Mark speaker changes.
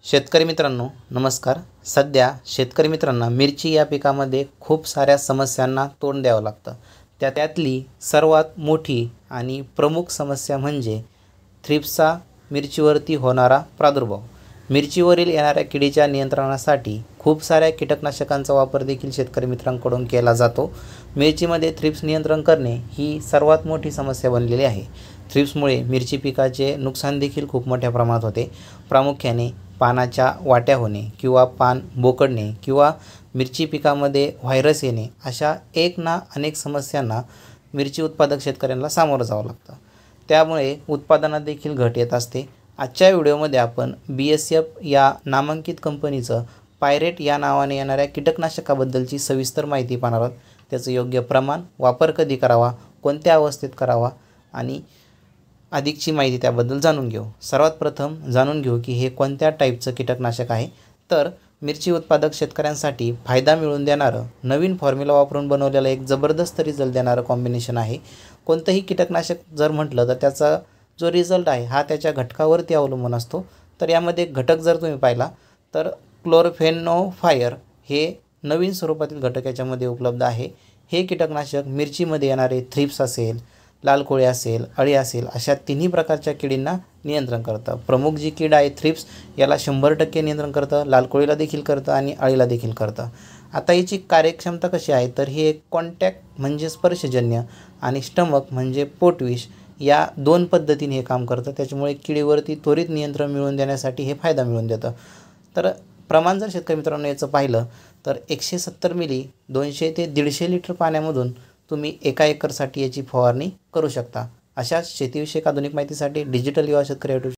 Speaker 1: शेतकरी मित्रांनो नमस्कार। सध्या शेतकरी मित्रांना मिरची या पिकामध्ये खूप साऱ्या समस्यांना तोंड द्यावं लागतं। त्यातली सर्वात मोठी आणि प्रमुख समस्या म्हणजे थ्रिप्सचा मिरचीवरती होणारा प्रादुर्भाव। मिरचीवरील येणाऱ्या किडीच्या नियंत्रणासाठी खूप साऱ्या कीटकनाशकांचा वापर देखील शेतकरी मित्रांकडून केला जातो। मिरचीमध्ये थ्रिप्स नियंत्रण करणे ही सर्वात मोठी समस्या बनलेली आहे। थ्रिप्समुळे मिरची पिकाचे नुकसान देखील खूप मोठ्या प्रमाणात होते। प्रामुख्याने पानाच्या वाट्या होणे किंवा पान बोकडणे किंवा मिरची पिकामध्ये व्हायरस येणे अशा एक ना अनेक समस्यांना मिरची उत्पादक शेतकऱ्यांना सामोरं जावं लागतं। त्यामुळे उत्पादनात देखील घट येत असते। आजच्या व्हिडिओमध्ये आपण BSF या नामांकित कंपनीचं पायरेट या नावाने येणाऱ्या कीटकनाशकाबद्दलची सविस्तर माहिती पाहणार आहोत। त्याचं योग्य प्रमाण, वापर कधी करावा, कोणत्या अवस्थेत करावा आणि अधिकची माहिती त्याबद्दल जाणून घेऊ। सर्वात प्रथम जाणून घेऊ की हे कोणत्या टाईपचं कीटकनाशक आहे। तर मिरची उत्पादक शेतकऱ्यांसाठी फायदा मिळवून देणारं नवीन फॉर्म्युला वापरून बनवलेलं एक जबरदस्त रिझल्ट देणारं कॉम्बिनेशन आहे। कोणतंही कीटकनाशक जर म्हटलं तर त्याचा जो रिझल्ट आहे हा त्याच्या घटकावरती अवलंबून असतो। तर यामध्ये घटक जर तुम्ही पाहिला तर क्लोरफेनोफायर हे नवीन स्वरूपातील घटक याच्यामध्ये उपलब्ध आहे। हे कीटकनाशक मिरचीमध्ये येणारे थ्रिप्स असेल, लाल कोळी असेल, अळी असेल अशा तिन्ही प्रकारच्या किडींना नियंत्रण करतं। प्रमुख जी कीड आहे थ्रिप्स याला 100% नियंत्रण करतं, लाल कोळीला देखील करतं आणि अळीला देखील करतं। आता याची कार्यक्षमता कशी आहे तर ही एक कॉन्टॅक्ट म्हणजे स्पर्शजन्य आणि स्टमक म्हणजे पोटविष या दोन पद्धतीने हे काम करतं। त्याच्यामुळे किडीवरती त्वरित नियंत्रण मिळवून देण्यासाठी हे फायदा मिळवून देतं। तर प्रमाण जर शेतकरी मित्रांनो याचं पाहिलं तर 170 मिली 200 ते 150 लिटर पाण्यामधून तुम्ही एका एकरसाठी याची फवारणी करू शकता। अशा शेतीविषयक आधुनिक माहितीसाठी डिजिटल युवा शेतकरी